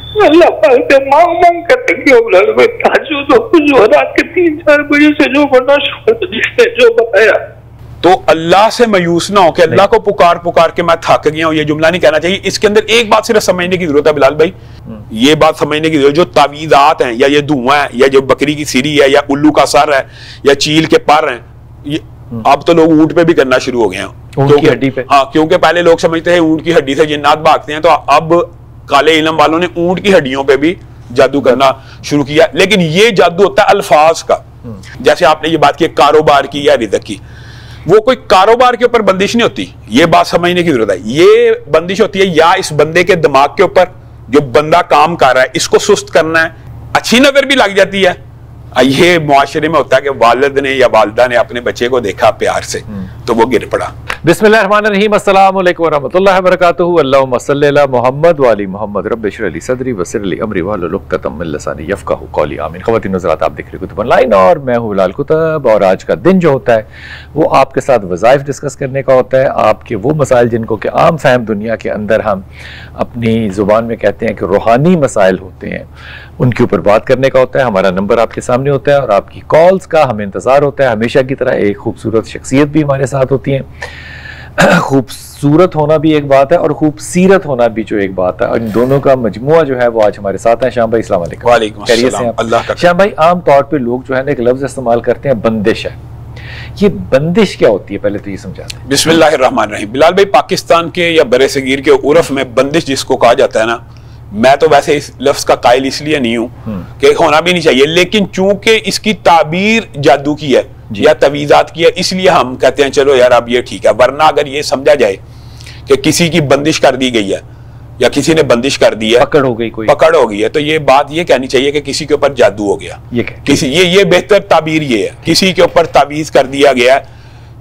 अल्लाह पाक से मांग मांग कर रात के 3-4 बजे से जो बना जिसने जो बताया। तो अल्लाह से मायूस ना हो कि अल्लाह को पुकार पुकार के मैं थक गया हूं, ये जुमला नहीं कहना चाहिए। इसके अंदर एक बात सिर्फ समझने की जरूरत है बिलाल भाई, ये बात समझने की जरूरत, जो तावीज़ात हैं या ये धुआं है या जो बकरी की सीरी है या उल्लू का सर है या चील के पर हैं, ये अब तो लोग ऊंट पे भी करना शुरू हो गए हैं, ऊंट की हड्डी पे। हाँ, क्योंकि पहले लोग समझते हैं ऊंट की हड्डी से जिन्नात भागते हैं, तो अब काले इल्म वालों ने ऊंट की हड्डियों पे भी जादू करना शुरू किया। लेकिन ये जादू होता है अल्फाज का। जैसे आपने ये बात की कारोबार की या रिज़्क़ की, वो कोई कारोबार के ऊपर बंदिश नहीं होती, ये बात समझने की जरूरत है। ये बंदिश होती है या इस बंदे के दिमाग के ऊपर, जो बंदा काम कर रहा है इसको सुस्त करना है। अच्छी नजर भी लग जाती है। ये मुआशरे में होता है कि वालिद ने या वालिदा ने अपने बच्चे को देखा प्यार से तो वो गिर पड़ा। बिस्मिल्लाहिर्रहमानिर्रहीम, अस्सलामु अलैकुम वरहमतुल्लाहि वबरकातुहू। अल्लाहुम्मा सल्लि अला मुहम्मद व आलि मुहम्मद, रब्बि इश्रह ली सदरी वयस्सिर ली अमरी वहलुल उक़दतम मिन लिसानी यफ़क़हू क़ौली। आमीन। ख़वातीन हज़रात, आप देख रहे हैं कुतुब ऑनलाइन और मैं हूँ बिलाल कुतुब। और आज का दिन जो होता है वो आपके साथ वज़ाइफ डिस्कस करने का होता है, आपके वो मसाइल जिनको कि आम फहम दुनिया के अंदर हम अपनी ज़ुबान में कहते हैं कि रूहानी मसाइल होते हैं, उनके ऊपर बात करने का होता है। हमारा नंबर आपके सामने होता है और आपकी कॉल्स का हमें इंतज़ार होता है। हमेशा की तरह एक खूबसूरत शख्सियत भी हमारे साथ होती है। खूबसूरत होना भी एक बात है और खूबसीरत होना भी जो एक बात है, और इन दोनों का मजमुआ जो है वो आज हमारे साथ है। शाम भाई, अस्सलाम वालेकुम। वालेकुम अस्सलाम। अल्लाह का। शाम भाई, आम तौर पे लोग जो है ना एक लफ्ज इस्तेमाल करते हैं, बंदिश है। ये बंदिश क्या होती है, पहले तो ये समझा दें। बिस्मिल्लाहिर्रहमानिर्रहीम। बिलाल भाई, पाकिस्तान के या बरे सगीर के उर्फ में बंदिश जिसको कहा जाता है ना, मैं तो वैसे इस लफ्ज का कायल इसलिए नहीं हूं कि होना भी नहीं चाहिए, लेकिन चूंकि इसकी ताबीर जादू की है या तवीज़ात की है, इसलिए हम कहते हैं चलो यार अब ये ठीक है। वरना अगर ये समझा जाए कि किसी की बंदिश कर दी गई है या किसी ने बंदिश कर दी है, पकड़ हो गई, कोई पकड़ हो गई है, तो ये बात ये कहनी चाहिए कि किसी के ऊपर जादू हो गया। ये बेहतर ताबीर ये है, किसी के ऊपर ताबीज कर दिया गया,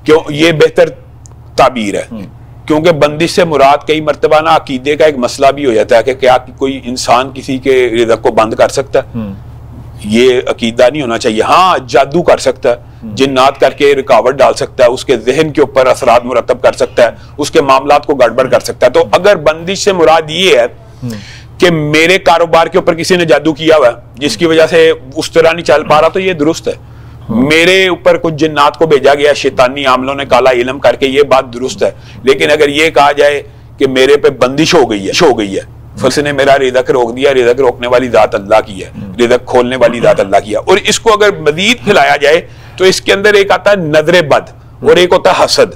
क्यों, ये बेहतर ताबीर है। क्योंकि बंदिश से मुराद कई मर्तबा ना अकीदे का एक मसला भी हो जाता है कि क्या कोई इंसान किसी के रिज़्क़ को बंद कर सकता है, ये अकीदा नहीं होना चाहिए। हाँ, जादू कर सकता है, जिन्नात करके रुकावट डाल सकता है, उसके जहन के ऊपर असरात मुरतब कर सकता है, उसके मामलात को गड़बड़ कर सकता है। तो अगर बंदिश से मुराद ये है कि मेरे कारोबार के ऊपर किसी ने जादू किया हुआ है जिसकी वजह से उस तरह नहीं चल पा रहा, तो ये दुरुस्त है। मेरे ऊपर कुछ जिन्नात को भेजा गया शैतानी आमलों ने काला इल्म करके, ये बात दुरुस्त है। लेकिन अगर ये कहा जाए कि मेरे पे बंदिश हो गई है, फसने मेरा रिज़्क़ रोक दिया, रिज़्क़ रोकने वाली जात अल्लाह की है, रिज़्क़ खोलने वाली जात अल्लाह की है। और इसको अगर मजीद फैलाया जाए तो इसके अंदर एक आता है नजर बद और एक होता है हसद।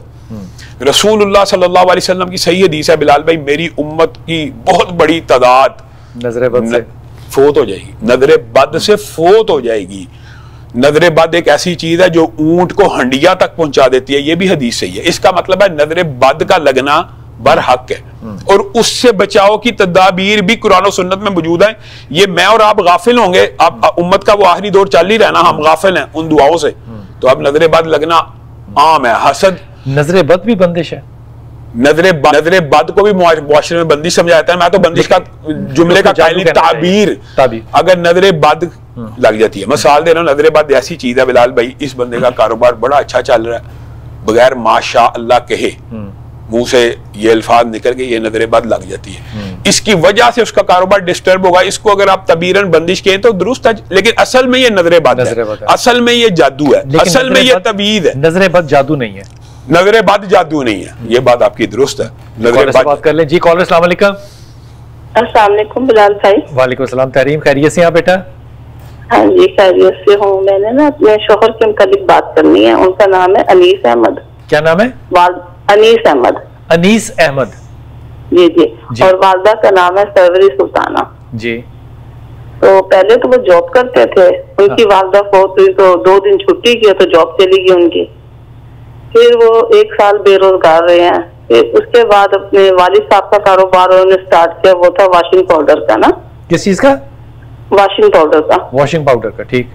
रसूलुल्लाह सल्लल्लाहु अलैहि वसल्लम की सही हदीस है बिलाल भाई, मेरी उम्मत की बहुत बड़ी तादाद नजर बद से फोत हो जाएगी, नजर बद से फोत हो जाएगी। नजर बद एक ऐसी चीज है जो ऊंट को हंडिया तक पहुंचा देती है, ये भी हदीस सही है। इसका मतलब है नजर बद का लगना बरहक है और उससे बचाव की तदाबीर भी कुरान और सुन्नत में मौजूद है। ये मैं और आप गाफिल होंगे, आप उम्मत का वो आखिरी दौर चल ही रहना, हम गाफिल हैं उन दुआओं से, तो अब नजर बद लगना आम है। हसद, नजर बद भी बंदिश है। नजर बद को भी मुआशरे में बंदिश समझा जाता है। मैं तो बंदिश का जुमले का ताबीर, अगर नजर बद लग जाती है, मिसाल दे रहा हूं, नजर बद ऐसी चीज है बिलाल भाई, इस बंदे का कारोबार बड़ा अच्छा चल रहा है, बगैर माशा अल्लाह कहे मुंह से ये अल्फाज निकल के ये नजर बद लग जाती है, इसकी वजह से उसका कारोबार डिस्टर्ब होगा। इसको अगर आप तबीरन बंदिश कहें तो दुरुस्त है, लेकिन असल में ये नजर बद है, असल में ये जादू है, असल में ये तवीज़ है। नजर बद जादू नहीं है, नजर बद जादू नहीं है, ये बात आपकी दुरुस्त है। नजर बद बात कर लें जी। कॉलर अस्सलाम वालेकुम। अस्सलाम वालेकुम बिलाल भाई। वालेकुम अस्सलाम। तहरीम, खैरियत से हैं बेटा? हाँ जी, खैरियत से हूँ। मैंने ना अपने शोहर के मुतालिक बात करनी है। उनका नाम है अनीस अहमद। क्या नाम है? अनीस अहमद। अनीस अहमद जी, जी। और वालदा का नाम है सरवरी सुल्ताना जी। तो पहले तो वो जॉब करते थे, उनकी वालदा फोत हुई तो 2 दिन छुट्टी की तो जॉब चली गई उनकी। फिर वो 1 साल बेरोजगार रहे हैं। फिर उसके बाद अपने वालिद साहब का कारोबार उन्होंने स्टार्ट किया, वो था वॉशिंग पाउडर का ना। किस चीज का? वॉशिंग पाउडर का। वॉशिंग पाउडर का, ठीक।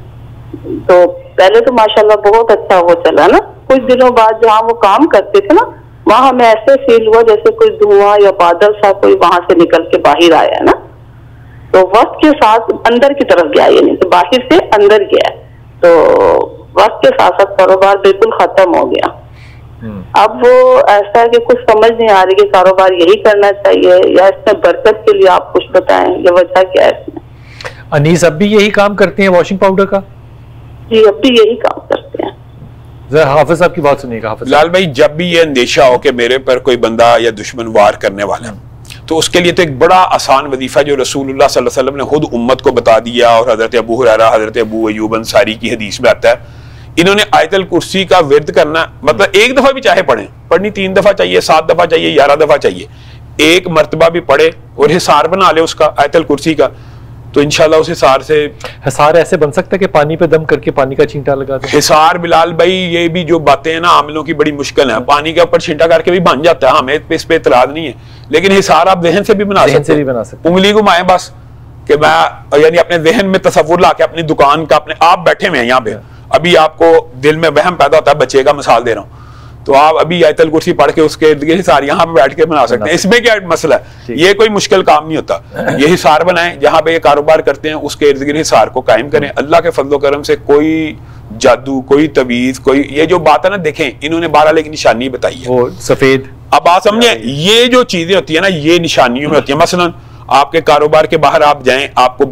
तो पहले तो माशाल्लाह बहुत अच्छा वो चला ना। कुछ दिनों बाद जहाँ वो काम करते थे ना, वहाँ हमें ऐसे फील हुआ जैसे कोई धुआं या बादल सा कोई वहां से निकल के बाहर आया ना। तो वक्त के साथ अंदर की तरफ गया, ये नहीं तो बाहर से अंदर गया। तो वक्त के साथ साथ कारोबार बिल्कुल खत्म हो गया। अब वो ऐसा है कि कुछ समझ नहीं आ रही कि कारोबार यही करना चाहिए या इसमें बरकत के लिए आप कुछ बताएं, ये वजह क्या है इसमें? अनीस अब भी यही काम करते हैं वॉशिंग पाउडर का? जी अब भी यही काम करते हैं। जरा हाफिज साहब की बात सुनिएगा। हाफिज लाल भाई, जब भी ये अंदेशा हो कि मेरे पर कोई बंदा या दुश्मन वार करने वाला है, तो उसके लिए तो एक बड़ा आसान वजीफा जो रसूलुल्लाह सल्लल्लाहु अलैहि वसल्लम ने खुद उम्मत को बता दिया और हजरत अबू हुरैरा, हजरत अबू अय्यूब अंसारी की हदीस में आता है, इन्होंने आयतल कुर्सी का विर्द करना, मतलब एक दफा भी चाहे पढ़ें, पढ़नी 3 दफा चाहिए, 7 दफा चाहिए, 11 दफा चाहिए, एक मर्तबा भी पढ़े और हिसार बना ले उसका आयतल कुर्सी का, तो इंशाल्लाह उस हिसार से हिसार ऐसे बन सकता है कि पानी पे दम करके पानी का छींटा लगा दे। हिसार बिलाल भाई, ये भी जो बातें हैं ना आमिलों की बड़ी मुश्किल है, पानी के ऊपर छींटा करके भी बन जाता है, हमें इस पे इतराज नहीं है, लेकिन हिसार आप जहन से भी बना सकते हैं। उंगली घुमाएं बस कि मैं, यानी अपने जहन में तसव्वुर लाके अपनी दुकान का, अपने आप बैठे हुए हैं यहाँ पे, अभी आपको दिल में वहम पैदा होता है, बच्चे का मिसाल दे रहा हूँ, तो आप अभी आयतल कुर्सी पढ़ के उसके हिसार यहाँ पे बैठ के बना सकते हैं। इसमें क्या मसला है, ये कोई मुश्किल काम नहीं होता। ये हिसार बनाएं जहां पे ये कारोबार करते हैं, उसके इर्द गिर्द हिसार को कायम करें। अल्लाह के फजलो करम से कोई जादू, कोई तवीज, कोई ये जो बात है ना, देखें इन्होंने 12 की निशानी बताई है, वो सफेद। अब आप समझे, ये जो चीजें होती है ना, ये निशानियों में होती है। मसलन आपके कारोबार के बाहर आप जाएं, आपको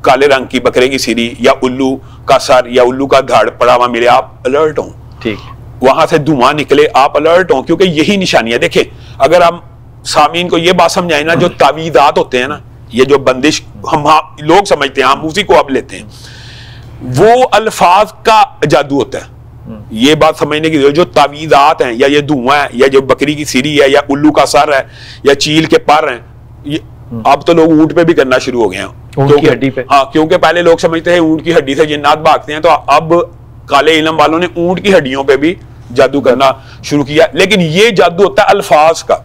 काले रंग की बकरे की सीरी या उल्लू का सर या उल्लू का धाड़ पड़ा हुआ मिले, आप अलर्ट हो, ठीक, वहां से धुआं निकले, आप अलर्ट हो, क्योंकि यही निशानी है। देखें, अगर हम सामीन को ये बात समझाएं ना, जो तावीदात होते हैं ना, ये जो बंदिश हम लोग समझते हैं, हम उसी को अब लेते हैं, वो अल्फाज का जादू होता है। ये बात समझने की, जो तावीदात हैं, या ये धुआं है, या जो बकरी की सीरी है, या उल्लू का सर है, या चील के पर हैं, ये अब तो लोग ऊंट पे भी करना शुरू हो गए हैं, ऊंट की हड्डी पे। हाँ, क्योंकि पहले लोग समझते हैं ऊंट की हड्डी से जिन्नात भागते हैं, तो अब काले इल्म वालों ने ऊंट की हड्डियों पे भी जादू करना शुरू किया। लेकिन ये जादू होता है अल्फाज का।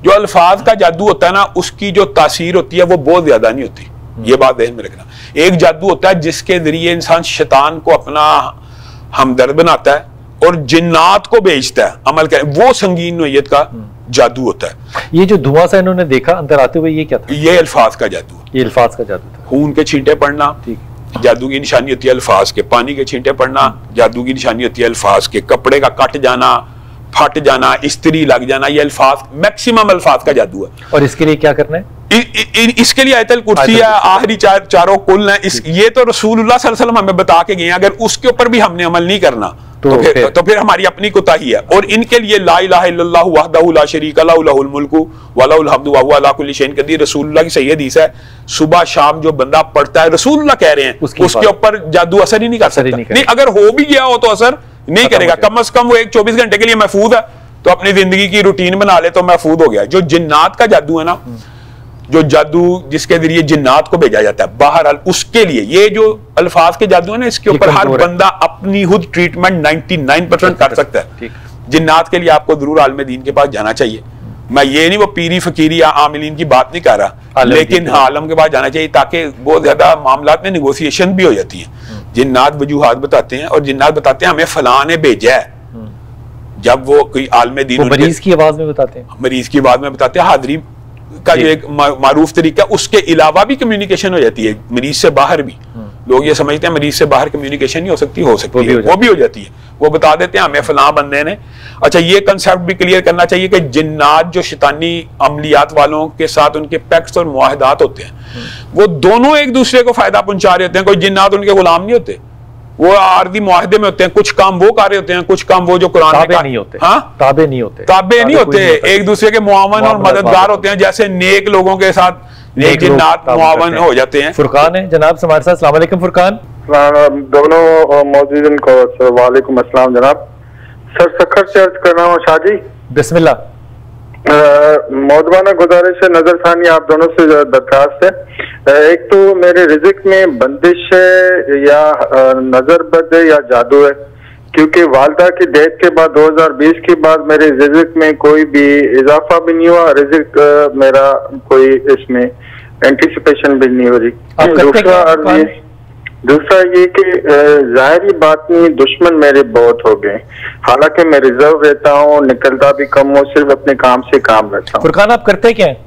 जो अल्फाज का जादू होता है ना, उसकी जो तासीर होती है वो बहुत ज्यादा नहीं होती, ये बात ध्यान में रखना। एक जादू होता है जिसके जरिए इंसान शैतान को अपना हमदर्द बनाता है और जिन्नात को बेचता है अमल कर, वो संगीन नोयत का जादू होता है। ये जो धुआं सा इन्होंने देखा अंदर आते हुए, ये क्या था? ये अल्फाज का जादू, ये अल्फाज का जादू था। खून के छींटे पड़ना, ठीक, जादू की निशानी होती है अल्फाज के। पानी के छींटे पड़ना, जादू की निशानी होती है अल्फाज के। कपड़े का कट जाना, फट जाना, इस्त्री लग जाना, ये अल्फाज, मैक्सिमम अल्फाज का जादू है। और इसके लिए क्या करना है? इसके लिए आयतल कुर्सी है, आखिरी चारों कुल है। ये तो रसूलुल्लाह सल्लल्लाहु अलैहि वसल्लम हमें बता के गए हैं, अगर उसके ऊपर भी हमने अमल नहीं करना तो फिर हमारी अपनी कोताही है। और इनके लिए ला इलाहा इल्लल्लाह वहदहु ला शरीका लहु लहुल मुल्कु व लहुल हम्दु व हुवा अला कुल्ली शैइन कदीर, रसूलुल्लाह की सही हदीस है। सुबह शाम जो बंदा पढ़ता है, रसूलुल्लाह कह रहे हैं, उसके ऊपर जादू असर ही नहीं कर सकता। नहीं, अगर हो भी गया हो तो असर नहीं करेगा। कम से कम वो एक 24 घंटे के लिए महफूज है, तो अपनी जिंदगी की रूटीन बना ले तो महफूज हो गया। जो जिन्नात का जादू है ना, जो जादू जिसके जरिए जिन्नात को भेजा जाता है बहरहाल, उसके लिए ये जो अल्फाज के जादू है ना, इसके ऊपर हर बंदा अपनी खुद ट्रीटमेंट 99% कर सकता है। जिन्नात के लिए आपको जरूर आलिम दीन के पास जाना चाहिए। मैं ये नहीं वो पीरी फकीरी या आमिलीन की बात नहीं कर रहा, लेकिन हाँ आलम के पास जाना चाहिए, ताकि बहुत ज्यादा मामलात में निगोसिएशन भी हो जाती है। जिन्नात वजूहात बताते हैं और जिन्नात बताते हैं हमें फलां ने भेजा है। जब वो कोई आलिम दीन मरीज की आवाज में बताते हैं, मरीज की आवाज में बताते हैं, हाजिरी का जो एक मारूफ तरीका, उसके अलावा भी कम्युनिकेशन हो जाती है मरीज से बाहर भी। लोग ये समझते हैं मरीज से बाहर कम्युनिकेशन नहीं हो सकती, हो सकती है, वो भी हो जाती है। वो बता देते हैं हमें फलां बंदे ने। अच्छा, ये कंसेप्ट भी क्लियर करना चाहिए कि जिन्नात जो शैतानी अमलियात वालों के साथ उनके पैक्ट्स और मुआहदात होते हैं, वो दोनों एक दूसरे को फायदा पहुंचा रहे होते हैं। कोई जिन्नात उनके गुलाम नहीं होते, वो आर्दी मुआहदे में होते हैं। कुछ काम वो कर रहे होते हैं, कुछ काम वो जो कुरान में नहीं होते, ताबे नहीं होते, ताबे नहीं होते, एक दूसरे के मुआवन और मददगार होते हैं। जैसे नेक लोगों के साथ नेक जिन्नात मुआवन हो जाते हैं। फुरकान है जनाब हमारे साथ। अस्सलाम वालेकुम फुरकान। दोनों मौजूदन को वालेकुम अस्सलाम जनाब। सर सखर से अर्ज कर रहा हूँ शाहजी। बिस्मिल्लाह। मौजूदा गुजारिश है, नजरसानी आप दोनों से दरखास्त है। एक तो मेरे रिजिक में बंदिश है या नजर बद है या जादू है, क्योंकि वालदा की डेथ के बाद 2020 के बाद मेरे रिजिक में कोई भी इजाफा भी नहीं हुआ, रिजिक मेरा कोई इसमें एंटिसिपेशन भी नहीं हो रही। दूसरा ये कि जाहिरी बात नहीं, दुश्मन मेरे बहुत हो गए, हालांकि मैं रिजर्व रहता हूँ, निकलता भी कम हूँ, सिर्फ अपने काम से काम रहता हूँ। फुरकान आप करते क्या हैं?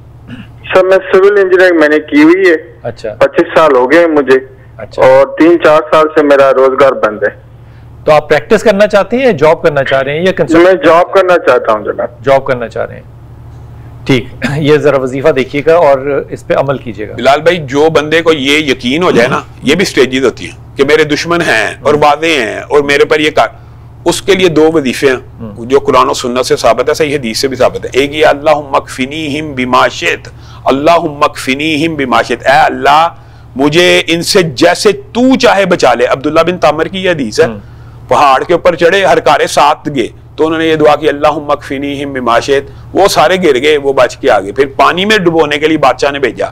सर मैं सिविल इंजीनियरिंग मैंने की हुई है। अच्छा। 25 साल हो गए मुझे। अच्छा। और 3-4 साल से मेरा रोजगार बंद है। तो आप प्रैक्टिस करना चाहते हैं या जॉब करना चाह रहे हैं या मैं जॉब करना चाहता हूँ जनाब। जॉब करना चाह रहे हैं, ठीक। ये जरा वजीफा देखिएगा और इस पे अमल कीजिएगा। बिलाल भाई, जो बंदे को ये यकीन हो जाए ना, ये भी स्टेजेस होती हैं कि मेरे दुश्मन हैं और वादे हैं और मेरे पर ये कर, उसके लिए दो वजीफे हैं जो कुरान और सुन्नत से साबित है, सही हदीस से भी साबित है। एक ये अल्लाहुम्मा कफिनीहिम बिमा शित, अल्लाहुम्मा कफिनीहिम बिमा शित, ऐ अल्लाह मुझे इनसे जैसे तू चाहे बचा ले। अब्दुल्ला बिन तामर की ये हदीस है, पहाड़ के ऊपर चढ़े, हरकारे 7 गए तो उन्होंने ये दुआ की अल्लाहुम्मा कफिनीहिम बिमा शित, वो सारे गिर गए, वो बच के आ गए। फिर पानी में डुबोने के लिए बादशाह ने भेजा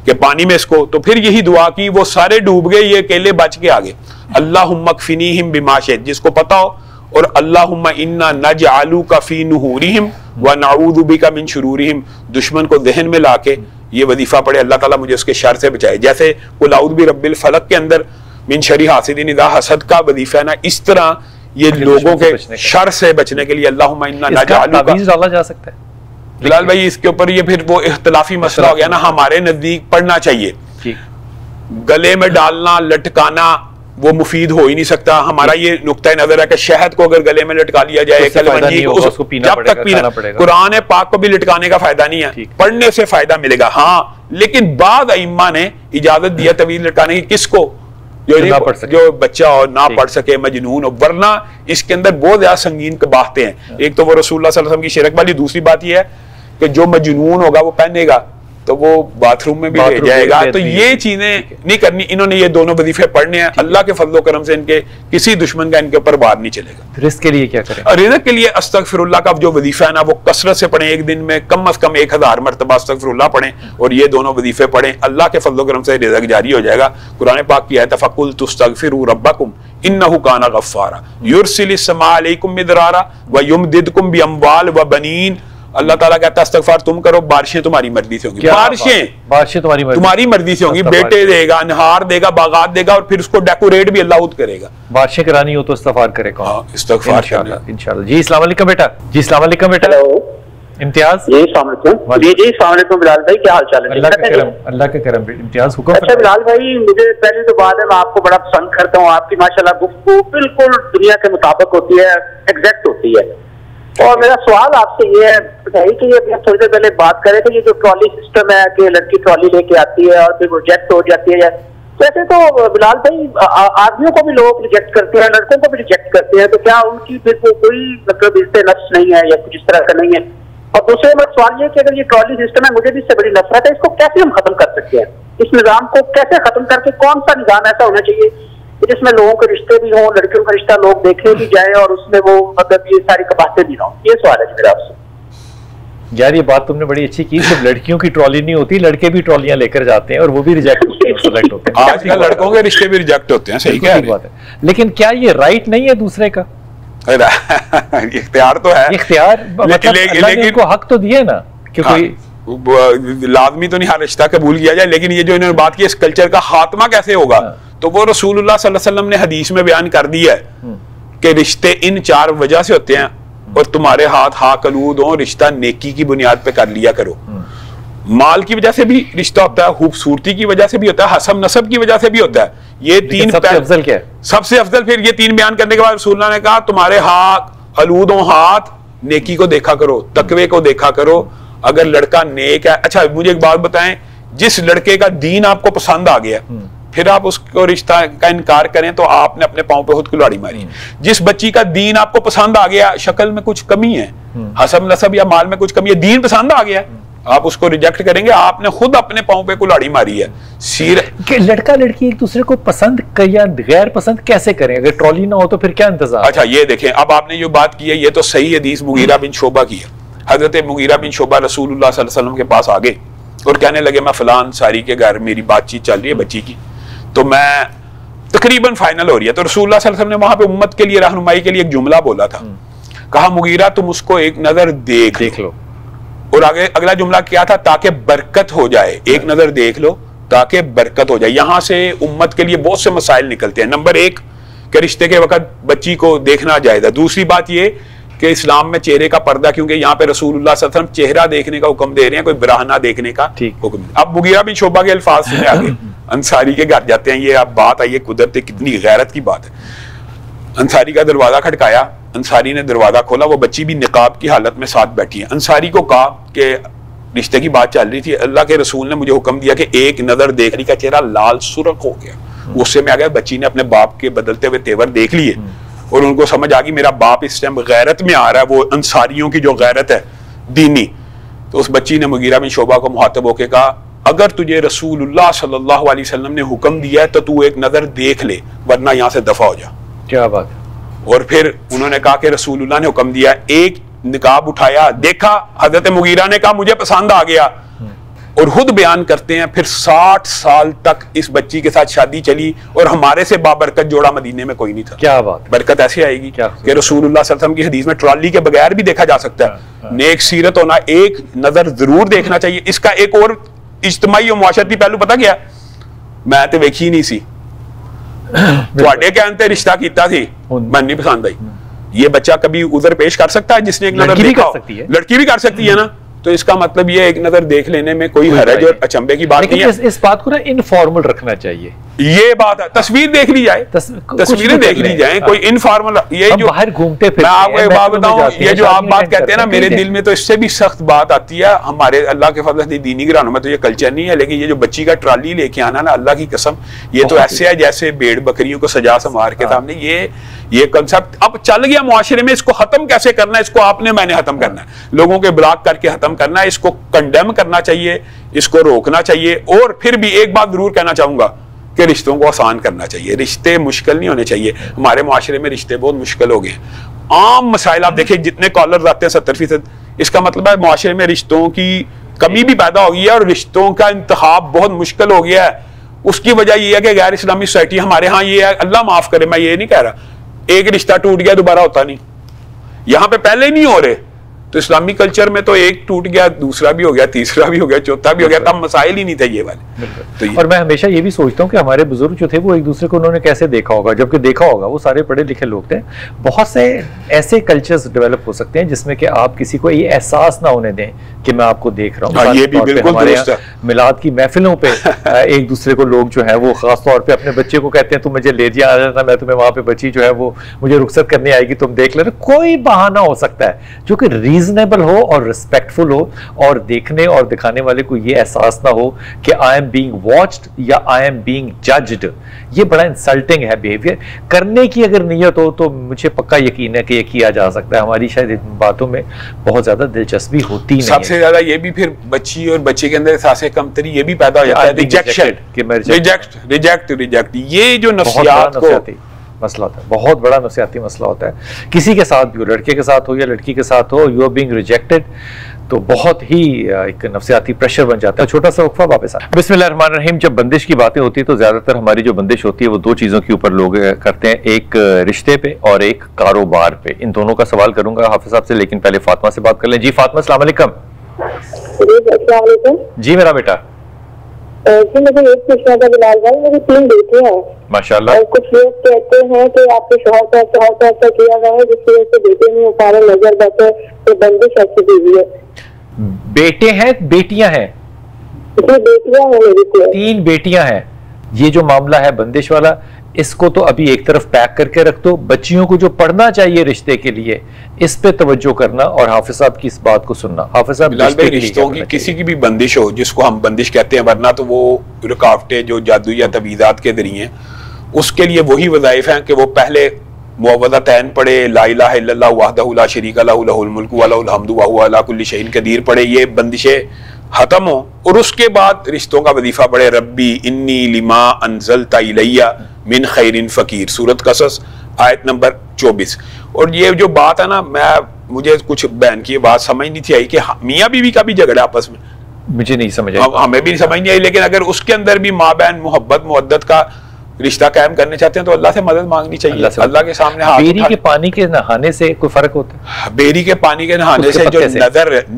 कि पानी में इसको, तो फिर यही दुआ की, वो सारे डूब गए, ये अकेले बच के आ गए। अल्लाहुम्मा कफिनीहिम बिमा शित, जिसको पता हो, और अल्लाहुम्मा इन्ना नजअलुका फी नुहुरिहिम व नऊज़ु बिका मिन शुरूरिहिम, दुश्मन को ज़हन में लाके ये वजीफा पढ़े, अल्लाह ताला मुझे उसके शर से बचाए। जैसे कुल औज़ु बिरब्बिल फलक के अंदर मिन शर्रि हासिदिन इज़ा हसद का वजीफा है ना, इस तरह ये लोगों के शर से बचने के लिए अल्लाहुम्मा इन्ना नजअलुका डाला जा सकता है। बिलाल भाई, इसके ऊपर ये फिर वो इख्तिलाफी मसला हो गया ना, हमारे नजदीक पढ़ना चाहिए। गले में डालना, लटकाना वो मुफीद हो ही नहीं सकता। हमारा ये नुक्ता नजर है कि शहद को अगर गले में लटका लिया जाए, कलवंजी को उसको जब तक पीना, कुरान पाक को भी लटकाने का फायदा नहीं है, पढ़ने से फायदा मिलेगा। हाँ, लेकिन बाद इमाम ने इजाजत दिया तवील लटकाने की, किसको? जो बच्चा हो, ना पढ़ सके, मजनून हो, वरना इसके अंदर बहुत ज्यादा संगीन बातें हैं। एक तो वो रसूलुल्लाह सल्लल्लाहु अलैहि वसल्लम की शिरक वाली, दूसरी बात यह है कि जो मजनून होगा वो पहनेगा तो वो बाथरूम में भी ले जाएगा। तो ये चीजें नहीं करनी। इन्होंने ये दोनों वजीफे पढ़ने हैं, अल्लाह के फजलो करम से इनके किसी दुश्मन का इनके ऊपर वार नहीं चलेगा। रिज़्क़ के लिए क्या करें? रिज़्क़ के लिए अस्तगफिरुल्लाह का जो वजीफा है ना, वो कसरत से पढ़ें, एक दिन में कम से कम 1000 मरतबा अस्तगफिरुल्लाह पढ़ें और ये दोनों वजीफे पढ़ें, अल्लाह के फजलो करम से रिज़्क़ जारी हो जाएगा। कुरान पाक की आयत फकुल तुस्तगफिरू रब्बकुम इन्नहु काना गफ्फारा युरसिलिस समा अलैकुम मिदरारा व युमदिदकुम बिअमवाल व बनीन। अल्लाह ताला कहता है इस्तगफार तुम करो, बारिशें तुम्हारी मर्जी से होंगी। बारिशें तुम्हारी मर्जी से होंगी, बेटे देगा, अनहार देगा, बागात देगा और फिर उसको डेकोरेट भी अल्लाह खुद करेगा। बारिशें करानी हो तो इस्तगफार करे कौन? हाँ, इस्तगफार इंशाअल्लाह। जी अस्सलाम वालेकुम बेटा। जी अस्सलाम वालेकुम बेटा। इम्तियाज। जी अस्सलाम वालेकुम। जी अस्सलाम वालेकुम बिलाल भाई, क्या हाल चाल है? अल्लाह का करम। इम्तियाज हुक्म। अच्छा बिलाल भाई, मुझे पहले तो बात है, मैं आपको बड़ा पसंद करता हूँ, आपकी माशाल्लाह गुफ्तगू बिल्कुल दुनिया के मुताबिक होती है, एग्जैक्ट होती है। और मेरा सवाल आपसे ये है कि ये थोड़ी देर पहले बात करें थे, ये जो ट्रॉली सिस्टम है कि लड़की ट्रॉली लेके आती है और फिर रिजेक्ट हो जाती है, वैसे तो बिलाल भाई आदमियों को भी लोग रिजेक्ट करते हैं, लड़कों को भी रिजेक्ट करते हैं, तो क्या उनकी फिर कोई मतलब इससे नफ्स नहीं है या कुछ इस तरह का नहीं है? और दूसरे नंबर सवाल ये कि अगर ये ट्रॉली सिस्टम है, मुझे भी इससे बड़ी नफरत है, इसको कैसे हम खत्म कर सकते हैं? इस निजाम को कैसे खत्म करके कौन सा निजाम ऐसा होना चाहिए जिसमें लोगों के रिश्ते भी हों, लड़कियों का रिश्ता लोग देखने भी जाए और उसमें वो मतलब ये सारी कबातें भी ना हो? ये सवाल है जी मेरा आपसे। यार ये बात तुमने बड़ी अच्छी की, सिर्फ लड़कियों की ट्रॉली नहीं होती, लड़के भी ट्रॉलियां लेकर जाते हैं और वो भी रिजेक्ट सेलेक्ट होते हैं। आजकल लड़कों के रिश्ते भी रिजेक्ट होते हैं, सही कह रही बात है। लेकिन क्या ये राइट नहीं है दूसरे का? इख्तियार तो है, इख्तियार लेकिन इनको हक तो दिए ना, क्योंकि लाजमी तो नहीं हर रिश्ता कबूल किया जाए, लेकिन ये जो इन्होंने बात की इस कल्चर का खात्मा कैसे होगा, तो वो रसूलुल्लाह सल्लल्लाहु अलैहि वसल्लम ने हदीस में बयान कर दिया है कि रिश्ते इन 4 वजह से होते हैं और तुम्हारे हाथ हाकलूद हो, रिश्ता नेकी की बुनियाद पे कर लिया करो। माल की वजह से भी रिश्ता होता है, खूबसूरती की वजह से भी होता है, हसब नसब की वजह से भी होता है। ये 3 सबसे अफजल क्या है? सबसे अफजल फिर ये 3 बयान करने के बाद रसूलुल्लाह ने कहा तुम्हारे हाथ अलूद हो, हाथ नेकी को देखा करो, तकवे को देखा करो। अगर लड़का नेक है, अच्छा मुझे एक बात बताएं, जिस लड़के का दीन आपको पसंद आ गया फिर आप उसको रिश्ता का इनकार करें तो आपने अपने पांव पे खुद कुल्हाड़ी मारी। जिस बच्ची का दीन आपको पसंद आ गया, शक्ल में कुछ कमी है, हसब नसब या माल में कुछ कमी है, दीन पसंद आ गया, आप उसको रिजेक्ट करेंगे, आपने खुद अपने पांव पे कुल्हाड़ी मारी है। कि लड़का लड़की एक दूसरे को पसंद या गैर पसंद कैसे करें? अगर ट्रॉली ना हो तो फिर क्या इंतजार? अच्छा ये देखें, अब आपने जो बात की है ये तो सही हदीस मुगीरा बिन शोबा की है। हजरत मुगीरा बिन शोबा रसूलुल्लाह सल्लल्लाहु अलैहि वसल्लम के पास आ गए और कहने लगे मैं फलान सारी के घर मेरी बातचीत चल रही है बच्ची की, तो मैं तकरीबन फाइनल हो रही है, तो रसूलुल्लाह सल्लल्लाहु अलैहि वसल्लम ने वहां पे उम्मत के लिए रहनुमाई के लिए एक जुमला बोला था, कहा मुगीरा तुम उसको एक नजर देख लो। और आगे अगला जुमला क्या था? ताकि बरकत हो जाए, एक नजर देख लो ताकि बरकत हो जाए। यहां से उम्मत के लिए बहुत से मसाइल निकलते हैं। नंबर 1 कि रिश्ते के वक्त बच्ची को देखना जायज है। दूसरी बात ये कि इस्लाम में चेहरे का पर्दा, क्योंकि यहाँ पे रसूलुल्लाह सल्लल्लाहु अलैहि वसल्लम चेहरा देखने का हुक्म दे रहे हैं, कोई बराहना देखने का हुक्म। अब मुगीरा बिन शोबा के अल्फाज सुने आगे, अंसारी के घर जाते हैं, ये अब बात आई है, कुदरत कितनी गैरत की बात है। अंसारी का दरवाजा खटकाया, अंसारी ने दरवाजा खोला, वो बच्ची भी निकाब की हालत में साथ बैठी है। अंसारी को कहा कि रिश्ते की बात चल रही थी, अल्लाह के रसूल ने मुझे हुक्म दिया कि एक नजर देखने का चेहरा लाल सुर्ख हो गया, गुस्से में आ गया। बच्ची ने अपने बाप के बदलते हुए तेवर देख लिए और उनको समझ आ गई मेरा बाप इस टाइम गैरत में आ रहा है, वो अंसारियों की जो गैरत है दीनी। तो उस बच्ची ने मुगीरा बिन शोबा को मुखातब होकर कहा, अगर तुझे रसूलुल्लाह सल्लल्लाहु अलैहि वसल्लम ने हुक्म दिया है तो तू एक नजर देख ले, वरना यहां से दफा हो जा। क्या बात है। और फिर उन्होंने कहा कि रसूलुल्लाह ने हुक्म दिया, एक निकाब उठाया, देखा, हजरत मुगीरा ने कहा मुझे पसंद आ गया, और खुद बयान करते हैं फिर 60 साल तक इस बच्ची के साथ शादी चली और हमारे से बाबरकत जोड़ा मदीने में कोई नहीं था। क्या बात। बरकत ऐसे आएगी कि रसूलुल्लाह सल्लल्लाहु अलैहि वसल्लम की हदीस में ट्रॉली के बगैर भी देखा जा सकता है। नेक सीरत होना, एक नजर जरूर देखना चाहिए। इसका एक और इज्तिमाई और मुआशरती पहलू पता क्या, मैं तो वेखी नहीं सी, कहन ते रिश्ता कीता थी, मैं नहीं पसंद आई। ये बच्चा कभी उधर पेश कर सकता है जिसने एक नजर देखा हो? लड़की भी कर सकती है ना। तो इसका मतलब ये एक नजर देख लेने में कोई हरज और अचंभे की बात नहीं है। इस बात को ना इनफॉर्मल रखना चाहिए। ये बात है, तस्वीर देख ली जाए, तस्वीरें देख ली जाए, कोई इनफॉर्मल। ये जो बाहर घूमते फिरते, मैं आपको एक बात बताऊं, ये जो आप बात कहते हैं ना, मेरे दिल में तो इससे भी सख्त बात आती है। हमारे अल्लाह के फजल से दीनी घरानों में तो ये कल्चर नहीं है, लेकिन ये जो बच्ची का ट्राली लेके आना ना, अल्लाह की कसम, ये तो ऐसे है जैसे भेड़ बकरियों को सजा संवार के सामने। ये कंसेप्ट अब चल गया मुआशरे में। इसको खत्म कैसे करना है, इसको आपने मैंने खत्म करना है, लोगों के ब्लॉक करके खत्म करना है, इसको कंडेम करना चाहिए, इसको रोकना चाहिए। और फिर भी एक बात जरूर कहना चाहूंगा कि रिश्तों को आसान करना चाहिए। रिश्ते मुश्किल नहीं होने चाहिए। हमारे मुआशरे में रिश्ते बहुत मुश्किल हो गए। आम मसाइल आप देखिए, जितने कॉलर आते हैं 70%, इसका मतलब है मुआशरे में रिश्तों की कमी भी पैदा हो गई है और रिश्तों का इंतखाब बहुत मुश्किल हो गया है। उसकी वजह यह है कि गैर इस्लामी सोसाइटी हमारे यहाँ ये है, अल्लाह माफ करे, मैं ये नहीं कह रहा, एक रिश्ता टूट गया दोबारा होता नहीं, यहां पे पहले नहीं हो रहे। तो इस्लामी कल्चर में तो एक टूट गया, दूसरा भी हो गया, तीसरा भी हो गया, चौथा भी हो गया, तब मसाइल ही नहीं थे ये वाले। तो और मैं हमेशा ये भी सोचता हूँ कि हमारे बुजुर्ग जो थे वो एक दूसरे को उन्होंने कैसे देखा होगा, जबकि देखा होगा वो सारे पढ़े लिखे लोग थे। बहुत से ऐसे कल्चर्स डेवलप हो सकते हैं जिसमें कि आप किसी को ये एहसास ना होने दें कि मैं आपको देख रहा हूँ। ये भी बिल्कुल हमारे मिलाद की महफिलों पे एक दूसरे को लोग जो है वो खास तौर पे अपने बच्चे को कहते हैं तुम मुझे ले जा जाना, मैं तुम्हें वहां पे बच्ची जो है वो मुझे रुखसत करने आएगी, तुम देख लेना। कोई बहाना हो सकता है जो कि रीजनेबल हो और रिस्पेक्टफुल हो और देखने और दिखाने वाले को ये एहसास ना हो कि आई एम बीइंग वॉच्ड या आई एम बीइंग जज्ड। ये बड़ा इंसल्टिंग है बिहेवियर। करने की अगर नीयत हो तो मुझे पक्का यकीन है कि ये किया जा सकता है। हमारी शायद इन बातों में बहुत ज्यादा दिलचस्पी होती नहीं। सबसे ज्यादा ये भी फिर बच्ची और बच्चे के अंदर एहसास कमतरी ये भी पैदा हो जाता है, रिजेक्शन, रिजेक्ट। ये जो नफ्सियात को मसला होता है, बहुत बड़ा नफ्सियाती मसला होता है। किसी के साथ भी हो, लड़के के साथ हो या लड़की के साथ हो, यू आर बीइंग रिजेक्टेड, तो बहुत ही एक नफ्सियाती प्रेशर बन जाता है। छोटा सा वक्फा वापस आ। बिस्मिल्लाहिर्रहमानिर्रहीम। जब बंदिश की बातें होती है तो ज्यादातर हमारी जो बंदिश होती है वो दो चीजों के ऊपर लोग करते हैं, एक रिश्ते पे और एक कारोबार पे। इन दोनों का सवाल करूंगा हाफिज साहब से, लेकिन पहले फातिमा से बात कर लें। जी फातिमा, अस्सलाम वालेकुम। जी मेरा बेटा। जी मुझे एक पूछना था बिलाल भाई, मेरी 3 बेटे हैं माशाल्लाह। और कुछ लोग कहते हैं कि आपके शौहर का ऐसा किया गया है जिसकी वजह से बेटे नहीं हो पा रहे, नजर बचे, तो बंदिश ऐसी दी हुई है। बेटे हैं बेटियां हैं? जी बेटियां हैं मेरी 3 बेटियां हैं। ये जो मामला है बंदिश वाला, इसको तो अभी एक तरफ पैक करके रख दो। बच्चियों को जो पढ़ना चाहिए रिश्ते के लिए, इस पे तवज्जो करना और हाफिज साहब की इस बात को सुनना। हाफिज साहब, रिश्तों की किसी की भी बंदिश हो, जिसको हम बंदिश कहते हैं, वरना तो वो रुकावटें जो जादू या तवीज़ात के जरिए, उसके लिए वही वज़ाइफ हैं कि वो पहले मुअव्वज़तैन पढ़े, ला इलाहा इल्लल्लाह वहदहु ला शरीका लहु लहुल मुल्कु व लहुल हम्दु व हुवा अला कुल्लि शैइन क़दीर पढ़े, ये बंदिशें खत्म हो, और उसके बाद रिश्तों का वजीफा पढ़े, रब्बी इन्नी लिमा अनज़लता इलैया मिन खैरिन फ़कीर, सूरत कसस आयत नंबर 24। और ये जो बात है ना, मुझे कुछ बहन की बात समझ नहीं थी आई कि मियाँ बीवी का भी झगड़ा आपस में, मुझे नहीं समझ आई, हमें भी नहीं समझ नहीं आई, लेकिन अगर उसके अंदर भी माँ बहन मोहब्बत मुवद्दत का रिश्ता कायम करने चाहते हैं तो अल्लाह से मदद मांगनी चाहिए। अल्लाह के सामने हाथ बेरी के पानी के नहाने से कोई फर्क होता है? बेरी के पानी के नहाने से जो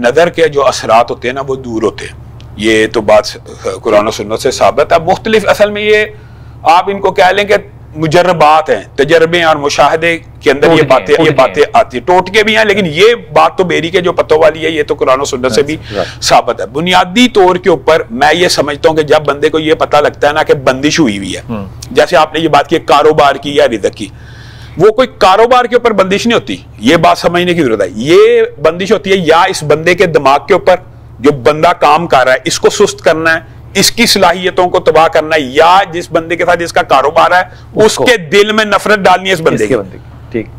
नजर के जो असरात होते हैं ना, वो दूर होते हैं। ये तो बात कुरान और सुन्नत से साबित है। मुख्तलिफ असल में ये आप इनको कह लें कि मुजर्रबात हैं, तजर्बे और मुशाहदे के अंदर ये बातें आती है। टोटके भी हैं, लेकिन ये बात तो बेरी के जो पत्तों वाली है, ये तो कुरान और सुन्नत से भी साबित है। बुनियादी तौर के ऊपर मैं ये समझता हूँ कि जब बंदे को ये पता लगता है ना कि बंदिश हुई हुई है, जैसे आपने ये बात की कारोबार की या रिज़्क़ की, वो कोई कारोबार के ऊपर बंदिश नहीं होती, ये बात समझने की जरूरत है। ये बंदिश होती है या इस बंदे के दिमाग के ऊपर, जो बंदा काम कर रहा है इसको सुस्त करना है, इसकी सलाहियतों को तबाह करना है, या जिस बंदे के साथ जिसका कारोबार है उसके दिल में नफरत डालनी है इस बंदे की। ठीक,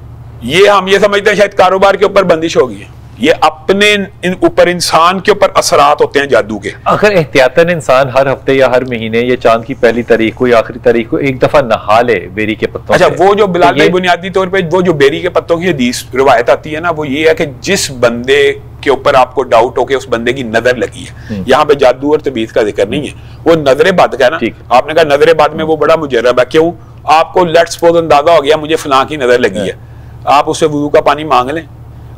ये हम ये समझते हैं शायद कारोबार के ऊपर बंदिश होगी है। ये अपने ऊपर इंसान के ऊपर असरात होते हैं जादू के। अगर एहतियातन इंसान हर हफ्ते या हर महीने या चांद की पहली तारीख को या आखिरी तारीख को एक दफा नहा ले बेरी के पत्तों अच्छा, से, वो जो बिलाल तो भाई बुनियादी तौर पे वो जो बेरी के पत्तों की हदीस रिवायत आती है ना, वो ये है कि जिस बंदे के ऊपर आपको डाउट हो कि उस बंदे की नजर लगी है, यहाँ पे जादू और तबीयत का जिक्र नहीं है, वो नजर बद का है ना। आपने कहा नजर बद में वो बड़ा मुजर्रब है, क्यों? आपको लेट्स सपोज अंदाजा हो गया मुझे फलां की नजर लगी है, आप उससे वुजू का पानी मांग लें।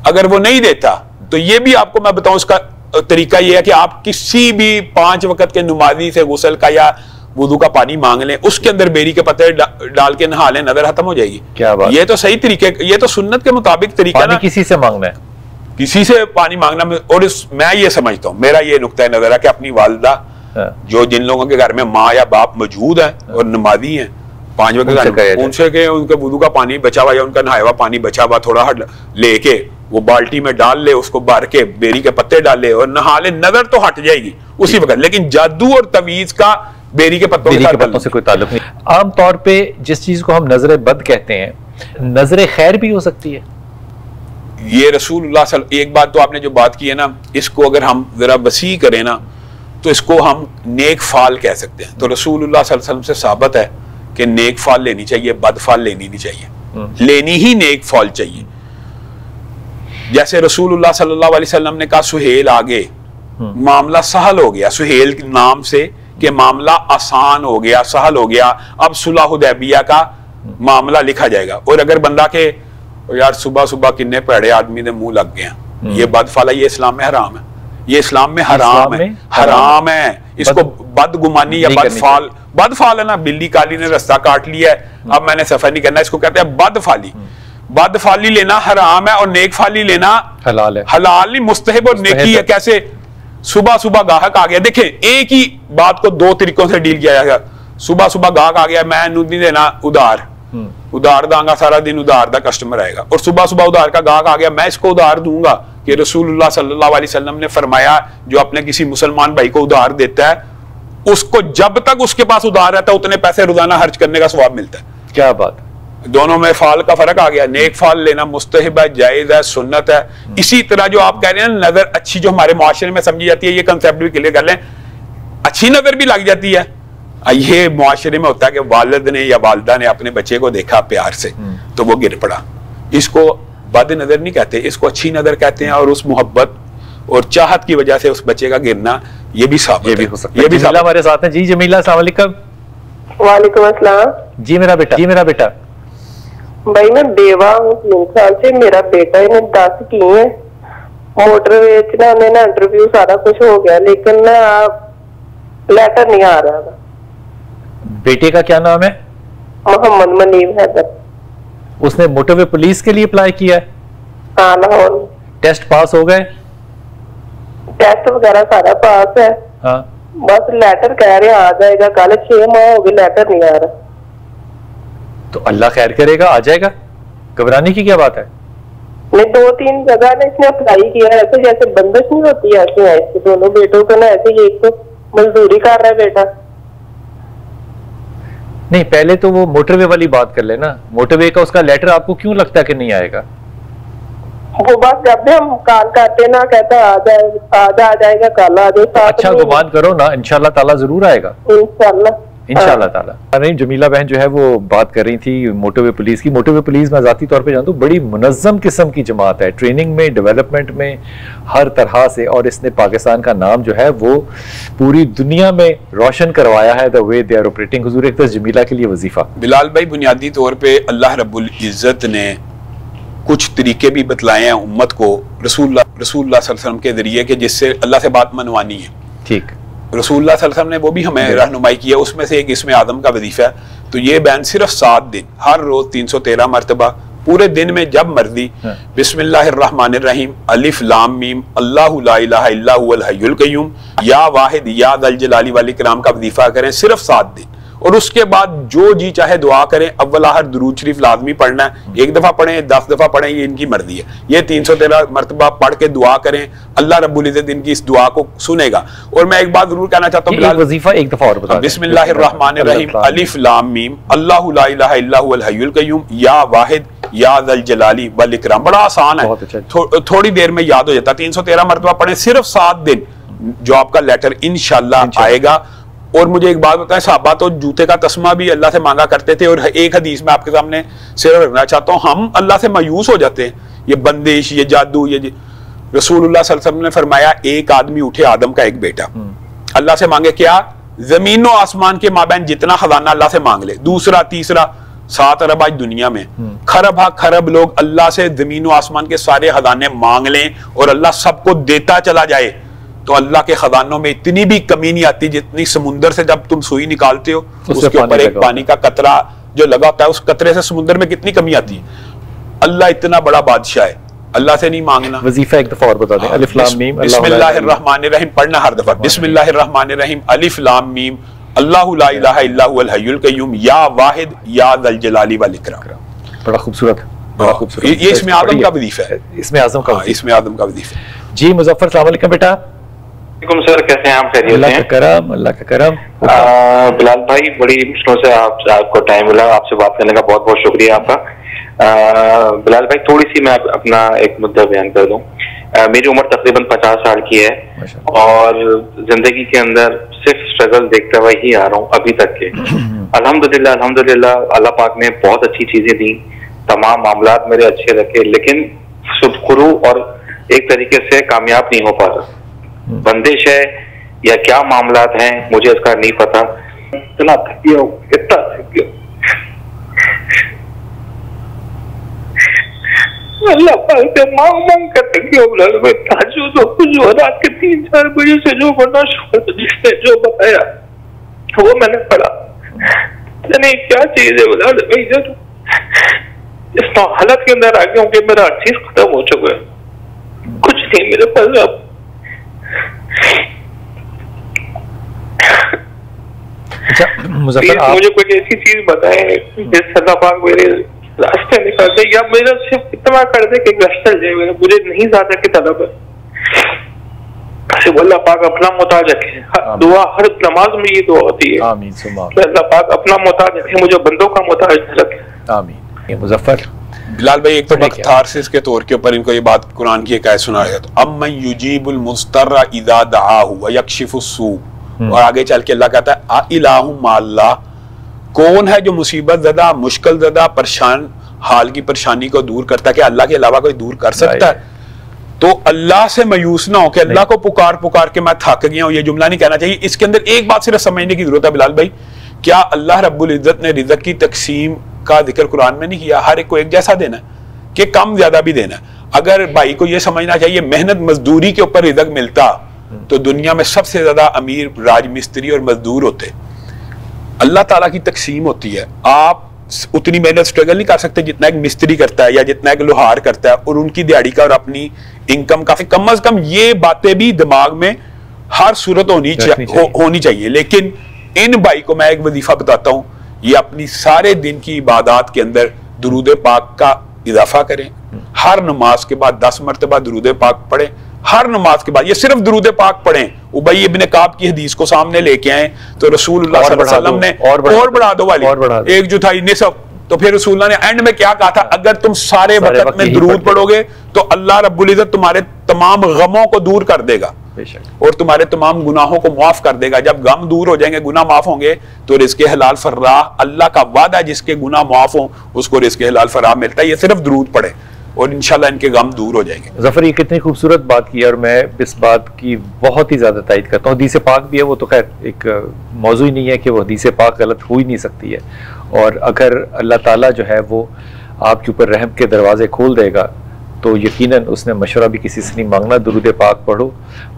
अगर वो नहीं देता तो ये भी आपको मैं बताऊं, उसका तरीका ये है कि आप किसी भी 5 वक्त के नमाजी से गुस्ल का या वुदू का पानी मांग लें, उसके अंदर बेरी के पत्ते डाल के नहा लें, नजर खत्म हो जाएगी। क्या बात? ये तो सही तरीके, ये तो सुन्नत के मुताबिक तरीका ना। किसी से मांगना है, किसी से पानी मांगना। और मैं ये समझता हूँ, मेरा ये नुक्ता नजर है कि अपनी वालदा, जो जिन लोगों के घर में माँ या बाप मौजूद है और नमाजी है 5 वक्त, उनसे के उनके वुदू का पानी बचा हुआ या उनका नहाया हुआ पानी बचा हुआ थोड़ा लेके वो बाल्टी में डाल ले, उसको भर के बेरी के पत्ते डाले और नहा ले, नजर तो हट जाएगी उसी वक्त। लेकिन जादू और तवीज का बेरी के पत्तों से कोई ताल्लुक नहीं। आमतौर पे जिस चीज को हम नजर बद कहते हैं, नजर खैर भी हो सकती है। ये रसूलुल्लाह, एक बात तो आपने जो बात की है ना, इसको अगर हम जरा वसी करें ना तो इसको हम नेक फाल कह सकते हैं। तो रसूलुल्लाह सल्लल्लाहु अलैहि वसल्लम से साबित है कि नेक फाल लेनी चाहिए, बद फाल लेनी नहीं चाहिए, लेनी ही नेक फाल चाहिए। जैसे रसूलुल्लाह सल्लल्लाहु अलैहि वसल्लम ने कहा सुहेल आगे, मामला सहल हो गया, सुहेल के नाम से कि मामला आसान हो गया, सहल हो गया, अब सुलह हुदैबिया का मामला लिखा जाएगा। और अगर बंदा के यार सुबह सुबह किन्ने पैड़े आदमी ने मुंह लग गए, ये बदफाला, ये इस्लाम में हराम है, ये इस्लाम में हराम है, हराम है। इसको बदगुमानी या बदफाल, बदफाल है ना, बिल्ली काली ने रास्ता काट लिया है, अब मैंने सफर नहीं करना, इसको कहते हैं बदफाली। बदफाली लेना हराम है और नेक फाली लेना हलाल है। हलाल नहीं, मुस्तहब और नेकी है। कैसे? सुबह सुबह गाहक आ गया, देखें एक ही बात को 2 तरीकों से डील किया जाएगा। सुबह सुबह गाहक आ गया, मैं नहीं देना उधार, उधार दांगा, सारा दिन उधार दा कस्टमर आएगा। और सुबह सुबह उधार का गाहक आ गया, मैं इसको उधार दूंगा कि रसूलुल्लाह सल्लल्लाहु अलैहि वसल्लम ने फरमाया जो अपने किसी मुसलमान भाई को उधार देता है, उसको जब तक उसके पास उधार रहता है उतने पैसे रोजाना खर्च करने का सवाब मिलता है। क्या बात? दोनों में फाल का फर्क आ गया। नेक फाल लेना मुस्तहिब है, जायज है, सुन्नत है। इसी तरह जो आप कह रहे हैं नजर अच्छी, जो हमारे मुआशरे में समझी जाती है, ये कंसेप्ट भी क्लियर कर लें, अच्छी नजर भी लग जाती है। ये मुआशरे में होता है कि वालिद ने या वालिदा ने अपने बच्चे को देखा प्यार से तो वो गिर पड़ा, इसको बद नजर नहीं कहते, इसको अच्छी नजर कहते हैं। और उस मोहब्बत और चाहत की वजह से उस बच्चे का गिरना ये भी साबित, ये भी हो सकता है। जमीला हमारे साथ है जी। जमीला, अस्सलाम वालेकुम। वालेकुम अस्सलाम। जी मेरा बेटा भाई मैं बेवा हूँ 3 साल से, मेरा बेटा इन्हें 10 की है, मोटरवे ना उन्हें इंटरव्यू सारा कुछ हो गया, लेकिन ना लेटर नहीं आ रहा था। बेटे का क्या नाम है? मोहम्मद मनीब हैदर। उसने मोटरवे पुलिस के लिए अप्लाई किया है? हाँ, लाहौर। टेस्ट पास हो गए? टेस्ट वगैरह सारा पास है। हाँ, बस लेटर कह रहे आ जाएगा, कल 6 माह हो गए लेटर नहीं आ रहा। तो अल्लाह खैर करेगा, आ जाएगा, घबराने की क्या बात है? नहीं, 2-3 जगह ने इसने अप्लाई किया है, ऐसे जैसे बंदिश नहीं होती, ऐसे है इसके दोनों बेटों को ना, ऐसे ही एक तो मजदूरी कर रहा है बेटा। नहीं, पहले तो वो मोटरवे वाली बात कर लेना। मोटरवे का उसका लेटर आपको क्यों लगता है कि नहीं आएगा? वो बस जब भी हम कॉल करते ना कहता आ जाएगा, कल आ जाए। अच्छा गुमान करो ना, इंशाल्लाह ताला जरूर आएगा, इंशाल्लाह ताला। नहीं, जमीला बहन जो है वो बात कर रही थी मोटरवे पुलिस की। मोटरवे पुलिस मैं जाती तौर पे जानता हूँ, बड़ी मुनज़्ज़म किस्म की जमात है, ट्रेनिंग में, डेवलपमेंट में, हर तरह से। और इसने पाकिस्तान का नाम जो है वो पूरी दुनिया में रोशन करवाया है, the way they are operating. हुजूर एक तो जमीला के लिए वजीफा। बिलाल भाई, बुनियादी तौर पे अल्लाह रब्बुल इज्जत ने कुछ तरीके भी बतलाए हैं उम्मत को रसूलुल्लाह सल्लल्लाहु अलैहि वसल्लम के जरिए के जिससे अल्लाह से बात मनवानी है। ठीक, रसूलुल्लाह सल्लल्लाहु अलैहि वसल्लम ने वो भी हमें रहनुमाई की है, उसमें से एक इसमें आदम का वजीफा है। तो ये बैन सिर्फ 7 दिन, हर रोज 313 मरतबा, पूरे दिन में जब मर्जी बिस्मिल्लाहिर्रहमानिर्रहीम अलिफ लाम मीम अल्लाहु ला इलाहा इल्ला हुवल हय्युल कय्यूम या वाहिद या दल जलाली वाल इकराम का वजीफा करें, सिर्फ 7 दिन। और उसके बाद जो जी चाहे दुआ करें। अव्वल आखिर दुरूद शरीफ लाजमी पढ़ना है, 1 दफा पढ़ें 10 दफा पढ़ें, ये इनकी मर्जी है। ये 313 मरतबा पढ़ के दुआ करें, अल्लाह रब्बुल इज्जत इनकी इस दुआ को सुनेगा। और मैं एक बात जरूर कहना चाहता हूँ, वजीफा एक दफा और बता। बिस्मिल्लाहिर्रहमानिर्रहीम, अलिफ लाम मीम, अल्लाहु ला इलाहा इल्ला हुवल हय्युल कय्यूम, या वाहिद या ज़ल जलाली वल इकराम। बड़ा आसान है, थोड़ी देर में याद हो जाता है। 313 मरतबा पढ़ें, सिर्फ 7 दिन जो आपका लेटर इंशाल्लाह आएगा। और मुझे एक बात बताएं, सहाबा तो जूते का तस्मा भी अल्लाह से मांगा करते थे। और एक हदीस में आपके सामने शेयर रखना चाहता हूँ, हम अल्लाह से मायूस हो जाते हैं, ये बंदिश, ये जादू, ये रसूलुल्लाह सल्लल्लाहु अलैहि वसल्लम ने फरमाया, एक आदमी उठे आदम का एक बेटा, अल्लाह से मांगे क्या? जमीन और आसमान के माबैन जितना खजाना अल्लाह से मांग ले। दूसरा, तीसरा, 7 अरब आज दुनिया में, खरब हा खरब लोग अल्लाह से जमीन और आसमान के सारे खजाने मांग लें और अल्लाह सबको देता चला जाए, तो अल्लाह के खजानों में इतनी भी कमी नहीं आती जितनी समुद्र से जब तुम सुई निकालते हो उसके ऊपर एक पानी का कतरा जो लगा होता है, उस कतरे से समुद्र में कितनी कमी आती है। अल्लाह इतना बड़ा बादशाह है, अल्लाह से नहीं मांगना। वजीफा एक दफा और बता दें। अलिफ लाम मीम, बिस्मिल्लाहिर्रहमानिर्रहीम पढ़ना हर दफा। बिस्मिल्लाहिर्रहमानिर्रहीम, अलिफ लाम मीम, अल्लाहु ला इलाहा इल्ला हुवल हय्युल कय्यूम, या वाहिद या ज़ल जलाली वल इकराम। बड़ा खूबसूरत, बड़ा खूबसूरत। ये इसमें आदम का वजीफा है, इसमें आजम का, इसमें आदम का वजीफा। जी मुजफ्फर, अस्सलाम वालेकुम बेटा। सर, कैसे हैं आप? खैरियत अल्लाह का करम, अल्लाह का करम। बिलाल भाई, बड़ी मुश्किलों से आपको टाइम मिला, आपसे बात करने का बहुत बहुत शुक्रिया आपका। बिलाल भाई, थोड़ी सी मैं अपना एक मुद्दा बयान कर दूं। मेरी उम्र तकरीबन 50 साल की है और जिंदगी के अंदर सिर्फ स्ट्रगल देखते हुए ही आ रहा हूँ अभी तक के। अल्हम्दुलिल्लाह अल्हम्दुलिल्लाह, अल्लाह पाक ने बहुत अच्छी चीजें दी, तमाम मामलात मेरे अच्छे रखे, लेकिन सुदखुरू और एक तरीके से कामयाब नहीं हो पा रहा। बंदिश है या क्या मामलात हैं, मुझे इसका नहीं पता। इतना थक गया हूँ, इतना थक गया। अल्लाह पाक से मांग मांग कर थक गया हूँ। ताजुद जो रात के 3-4 बजे से जो पढ़ना शुरू, जिसने जो बताया वो मैंने पढ़ा। नहीं क्या चीज है बिलाल भाई, इस हालत के अंदर आ गया हूँ कि मेरा हर चीज खत्म हो चुका है, कुछ नहीं मेरे पास अब। अच्छा मुजफ्फर, मुझे कोई ऐसी चीज बताएं जिससे अल्लाह पाक मेरे रास्ते निकाल दे, या मेरा सिर्फ इतना कर दे कि रास्ता जाए। मुझे नहीं ज्यादा की तलब है, सिर्फ अल्लाह पाक अपना मोहताज रखे। दुआ हर नमाज में ये दुआ होती है, आमीन सुमा, अल्लाह पाक अपना मोहताज रखे, मुझे बंदों का मोहताज रखे, आमीन। मुजफ्फर बिलाल भाई, एक तो बख्तारसिस के तौर के ऊपर इनको ये बात कुरान की एक आयत सुनाया, तो अम्मन युजीबुल मुस्तर्रा इज़ा दआहु व यक्शिफुस सू, और आगे चल के अल्लाह कहता है आ इलाहु माल्लाह, कौन है जो मुसीबत ज़दा, मुश्किल ज़दा, परेशान हाल की परेशानी को दूर करता है? क्या अल्लाह के अलावा कोई दूर कर सकता है? तो अल्लाह से मायूस ना हो कि अल्लाह को पुकार पुकार के मैं थक गया हूं, ये जुमला नहीं कहना चाहिए। इसके अंदर एक बात सिर्फ समझने की जरूरत है बिलाल भाई, क्या अल्लाह रब्बुल इज्जत ने रिज़्क़ की तकसीम का जिक्र कुरान में नहीं किया? हर एक को एक जैसा देना कि कम ज्यादा भी देना। अगर भाई को यह समझना चाहिए मेहनत मजदूरी के ऊपर रिज़्क़ मिलता तो दुनिया में सबसे ज्यादा अमीर राज मिस्त्री और मजदूर होते। अल्लाह ताला की तकसीम होती है, आप उतनी मेहनत स्ट्रगल नहीं कर सकते जितना एक मिस्त्री करता है या जितना एक लोहार करता है, और उनकी दिहाड़ी का और अपनी इनकम काफी कम अज कम ये बातें भी दिमाग में हर सूरत होनी चाहिए। लेकिन इन भाई को मैं एक वजीफा बताता हूं, ये अपनी सारे दिन की इबादत के अंदर दुरूद पाक का इजाफा करें, हर नमाज के बाद 10 मरतबा दुरूद पाक पढ़ें, हर नमाज के बाद ये सिर्फ दुरूद पाक पढ़ें। उबई इब्ने काब की हदीस को सामने लेके आए तो रसूलुल्लाह सल्लल्लाहु अलैहि वसल्लम ने और बढ़ा दो वाली, एक चौथाई निसफ। तो फिर रसूलुल्लाह ने एंड में क्या कहा था? अगर तुम सारे वक्त में दुरूद पढ़ोगे तो अल्लाह रब्बुल इज्जत तुम्हारे तमाम गमों को दूर कर देगा और तुम्हारे तमाम गुनाहों को माफ कर देगा। जब गम दूर हो जाएंगे, गुनाह माफ होंगे, तो रिज़्क़े हलाल फर्राह, अल्लाह का वादा जिसके गुनाह माफ हो उसको रिज़्क़े हलाल फर्राह मिलता है। ये सिर्फ दुरूद पढ़े और इंशाल्लाह इनके गम दूर हो जाएंगे। ज़फ़र, ये कितनी खूबसूरत बात की और मैं इस बात की बहुत ही ज़्यादा तायद करता हूँ। हदीस पाक भी है, वो तो खैर एक मौजू ही नहीं है कि वो हदीस पाक गलत हो ही नहीं सकती है, और अगर अल्लाह ताला जो है वो आपके ऊपर रहम के दरवाजे खोल देगा तो यकीनन उसने मशवरा भी किसी से नहीं मांगना, दुरूद पाक पढ़ो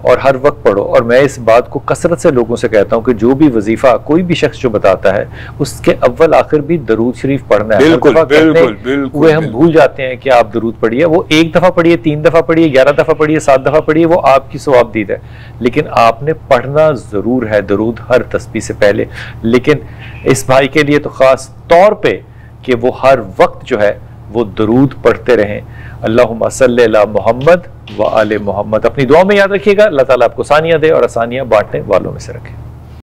और हर वक्त पढ़ो। और मैं इस बात को कसरत से लोगों से कहता हूँ कि जो भी वजीफा कोई भी शख्स जो बताता है उसके अव्वल आखिर भी दरूद शरीफ पढ़ना है। बिल्कुल, बिल्कुल, बिल्कुल, हम भूल जाते हैं कि आप दरूद पढ़िए, वो 1 दफा पढ़िए, 3 दफा पढ़िए, 11 दफा पढ़िए, 7 दफा पढ़िए, वो आपकी सवाब है, लेकिन आपने पढ़ना जरूर है दरूद हर तस्बीह से पहले। लेकिन इस भाई के लिए तो खास तौर पे कि वो हर वक्त जो है वो दरूद पढ़ते रहें। अल्लाहुम्मा सल्ली अला मोहम्मद व आले मोहम्मद। अपनी दुआ में याद रखिएगा, अल्लाह ताला आपको आसानियां दे और आसानियां बांटने वालों में से रखे।